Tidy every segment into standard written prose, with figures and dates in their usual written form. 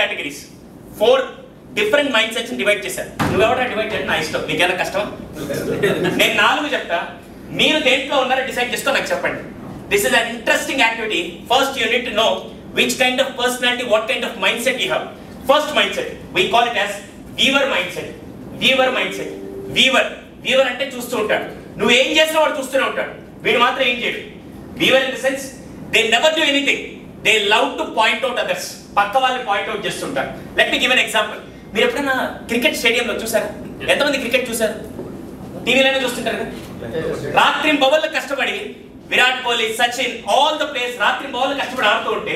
categories. 4 different mindsets divide చేశారు. నువ్వెవరా divide చేయడం నా ఇష్టం, నీకేనా కష్టం? నేను 4 చెప్తా, మీరు దేంట్లో ఉన్నారో డిసైడ్ చేసుకో నాకు చెప్పండి. This is an interesting activity. First you need to know which kind of personality, what kind of mindset you have. First mindset, we call it as viewer mindset. Viewer mindset. Viewer అంటే చూస్తూ ఉంటాడు, నువ్వు ఏం చేసినా వాడు చూస్తూనే ఉంటాడు, వీడు మాత్రం ఏం చేయడు. Viewer in the sense, they never do anything. They love to point out others. పక్క వాళ్ళని పాయింట్ అవుట్ చేస్తుంటారు. Let me give an example. మీరు ఎప్పుడైనా క్రికెట్ స్టేడియంలో చూసారా? ఎంతమంది క్రికెట్ చూసారు? టీవీలోనే చూస్తుంటారు కదా. రాత్రి బౌలర్లు కష్టపడి Virat Kohli, Sachin, all the players రాత్రి బౌలర్లు కష్టపడి ఆడుతూ ఉంటే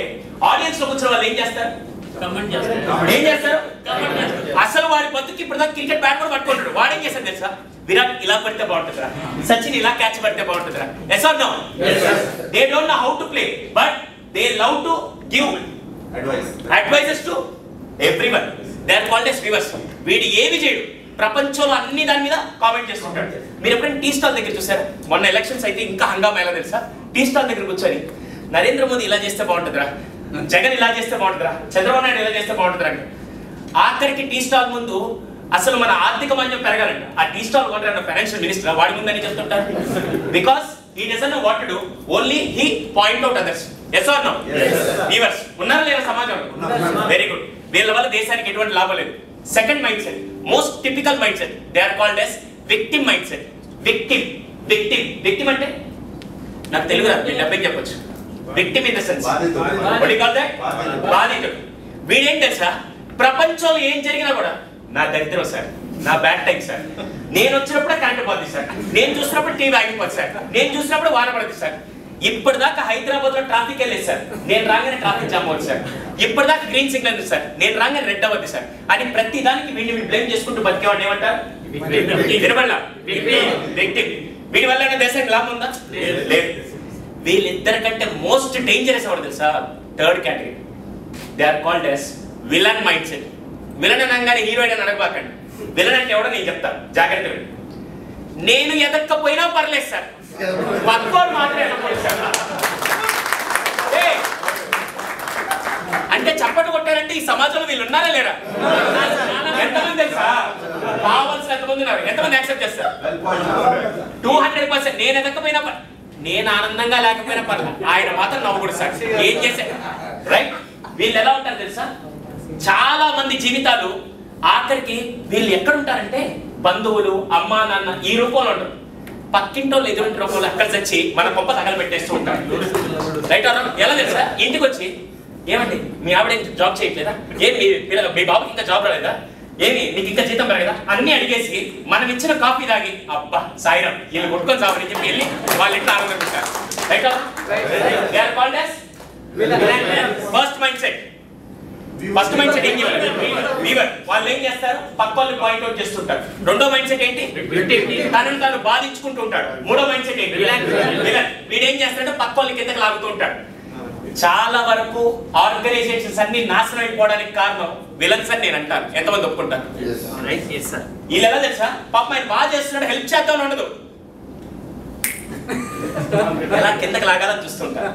ఆడియన్స్ లో కూర్చున్న వాళ్ళు ఏం చేస్తారు? ఏం చేస్తారు? అసలు వాడి బతుకి ఇప్పుడు దాకా క్రికెట్ బ్యాట్ కూడా పట్టుకుంటాడు. వాడు ఏం చేస్తాడు తెలుసా? విరాట్ ఇలా పడితే బాగుంటుందిరా, సచిన్ ఇలా క్యాచ్ పడితే బాగుంటుందిరా. Yes or no? They don't know how to play, but they love to give advices to everyone. They are called as viewers. వీడు ఏమి చేయడు, ప్రపంచంలో అన్ని దాని మీద కామెంట్ చేస్తుంటాడు. మీరు ఎప్పుడైనా టీ స్టాల్ దగ్గర చూసారా? మొన్న ఎలక్షన్స్ అయితే ఇంకా హంగామా ఎలా తెలుసా? టీ స్టాల్ దగ్గర కూర్చొని నరేంద్ర మోదీ ఇలా చేస్తే బాగుంటుందిరా, జగన్ ఇలా చేస్తే బాగుంటుందిరా, చంద్రబాబు నాయుడు ఇలా చేస్తే బాగుంటుందిరా. ఆఖరికి టీ స్టాల్ ముందు అసలు మన ఆర్థిక మాంద్యం పెరగాలంట, ఆ టీ స్టాల్ కొంటారు ఫైనాన్షియల్ మినిస్టర్ వాడి ముందని చెప్తుంటారు. Because he doesn't know what to do, only he point out others. Yes or no? Viewers ఉన్నారా లేదా సమాజంలో? Very good. వీళ్ళ వల్ల దేశానికి ఎటువంటి లాభం లేదు. Second mind set, most typical mind set, they are called as victim mind set. Victim అంటే నాకు తెలుగు రాదు, నేను డబ్బింగ్ చెప్పొచ్చు. Victim in the sense what you call that? బాధితుడు. వీడేం తెలుసా? ప్రపంచంలో ఏం జరిగినా కూడా నా దరిద్రం సార్, నా బ్యాడ్ టైం సార్, నేను వచ్చినప్పుడే కరెంట్ పోతుంది సార్, నేను చూసినప్పుడు టీవీ ఆగిపోతుంది సార్, నేను చూసినప్పుడు వాన పడుతుంది సార్, ఇప్పటిదాకా హైదరాబాద్ లో ట్రాఫిక్ వెళ్ళేది సార్, నేను రాగానే ట్రాఫిక్ జామ్ అవుతుంది సార్, ఇప్పటిదాకా గ్రీన్ సిగ్నల్ ఉంది సార్, నేను రాగానే రెడ్ అవ్వద్దు సార్ అని ప్రతి దానికి వీడిని బ్లేమ్ చేసుకుంటూ బతికేవాడిని ఏమంటారు? వీడి వల్ల దేశానికి లాభం ఉందా? లేదు. వీళ్ళిద్దరికంటే మోస్ట్ డేంజరస్ ఎవరు తెలుసా? Third category. They are called as villain mind set. Villain అనగానే హీరోయిన్ అని అనగబాకండి. విలన్ అంటే ఎవడో నేను చెప్తాను, జాగ్రత్త. నేను ఎదక్కపోయినా పర్లేదు సార్, పక్కోడు మాత్రమే అనకూడదు సార్. అంటే చప్పటి కొట్టారంటే ఈ సమాజంలో వీళ్ళు ఉన్నారా లేరా? ఎంతమంది తెలుసా? కావాల్సిన ఎంతమంది ఉన్నారు? ఎంతమంది యాక్సెప్ట్ చేస్తారు? 200%. నేను ఎదక్కపోయినా నేను ఆనందంగా లేకపోయినా పర్లేదు, ఆయన మాత్రం నవ్వుకూడదు సార్. ఏం చేశారు? రైట్. వీళ్ళు ఎలా ఉంటారు తెలుసా? చాలా మంది జీవితాలు ఆఖరికి వీళ్ళు ఎక్కడ ఉంటారంటే బంధువులు, అమ్మా నాన్న ఈ రూపంలో ఉంటారు. పక్కింటోళ్ళు ఎదురింటి రూపంలో అక్కడ వచ్చి మన గొప్ప తగలు పెట్టేస్తూ ఉంటారు. రైట్. ఎలా తెలుసా? ఇంటికి వచ్చి ఏమండి మీ ఆవిడ జాబ్ చేయట్లేదా? ఏం మీ బాబుకి ఇంకా జాబ్ రాలేదా? ఏమి నీకు ఇంకా జీతం పెరగదా? అన్ని అడిగేసి మనం ఇచ్చిన కాఫీ తాగి అబ్బా సాయిరం వీళ్ళు కొట్టుకొని సావని చెప్పి వెళ్ళి వాళ్ళ ఇంట్లో ఆనందిస్తారు. Right. They are called as first mind set. First mind set ఏం చేయాలి? వీవర్. వాళ్ళు ఏం చేస్తారు? పక్క వాళ్ళు పాయింట్ అవుట్ చేస్తుంటారు. రెండో మైండ్ సెట్ ఏంటి? తనను తాను బాధించుకుంటూ ఉంటాడు. మూడో మైండ్ సెట్ ఏంటి? విలన్. వీడేం చేస్తాడంటే పక్క వాళ్ళ కిందకి లాగుతూ ఉంటాడు. చాలా వరకు ఆర్గనైజేషన్స్ అన్ని నాశనం అయిపోవడానికి కారణం విలన్స్ అని నేను అంటాను. ఎంతమంది ఒప్పుకుంటారు? వీళ్ళు ఎలా తెలుసా? పాపం ఆయన బాగా చేస్తున్నాడు, హెల్ప్ చేద్దామని ఉండదు, ఎలా కిందకి లాగాలని చూస్తుంటారు.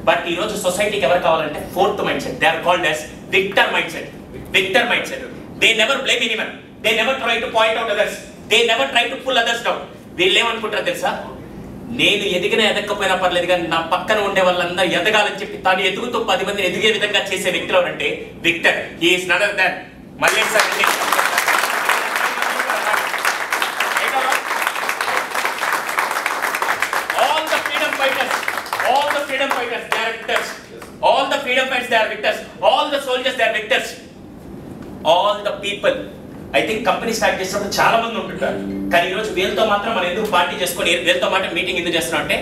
బట్ ఈ రోజు సొసైటీకి ఎవరు కావాలంటే fourth mind set. They are called as victor mind set. Victor mind set. They never blame anyone, they never try to point out others, they never try to pull others down. వీళ్ళు ఏమనుకుంటారు తెలుసా? నేను ఎదిగినా ఎదగకపోయినా పర్లేదు కానీ నా పక్కన ఉండే వాళ్ళందరూ ఎదగాలని చెప్పి తాను ఎదుగుతూ 10 మందిని ఎదిగే విధంగా చేసే వ్యక్తులు అంటే victor. He is none other than Mallesh sir. All the freedom fighters, they are victors. All the freedom fighters, they are victors. All the soldiers, they are victors. All the people. I think company start చేసినప్పుడు చాలా మంది ఉంటుంటారు, కానీ ఈరోజు వీళ్ళతో మాత్రం మనం ఎందుకు పార్టీ చేసుకొని వీళ్ళతో మాత్రం మీటింగ్ ఎందుకు చేస్తున్నాం అంటే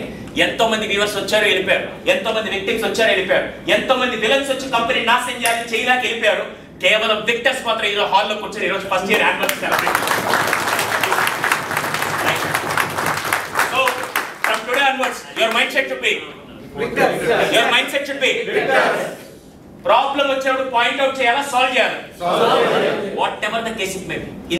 ఎంతో మంది వ్యూవర్స్ వచ్చారు వెళ్ళిపోయారు, ఎంతో మంది విక్టిమ్స్ వచ్చారు వెళ్ళిపోయారు, ఎంతో మంది విలన్స్ వచ్చి కంపెనీ నాశనం చేయాలని చేయలేక వెళ్ళిపోయారు. కేవలం విక్టర్స్ మాత్రం ఈరోజు హాల్లో కూర్చొని ఈరోజు first year annual celebrate. So from today onwards your mindset should be victors. Your mindset should be victors. Problem వచ్చినప్పుడు పాయింట్ అవుట్ చేయాలా, సాల్వ్ చేయాలి, what ever the case it may be.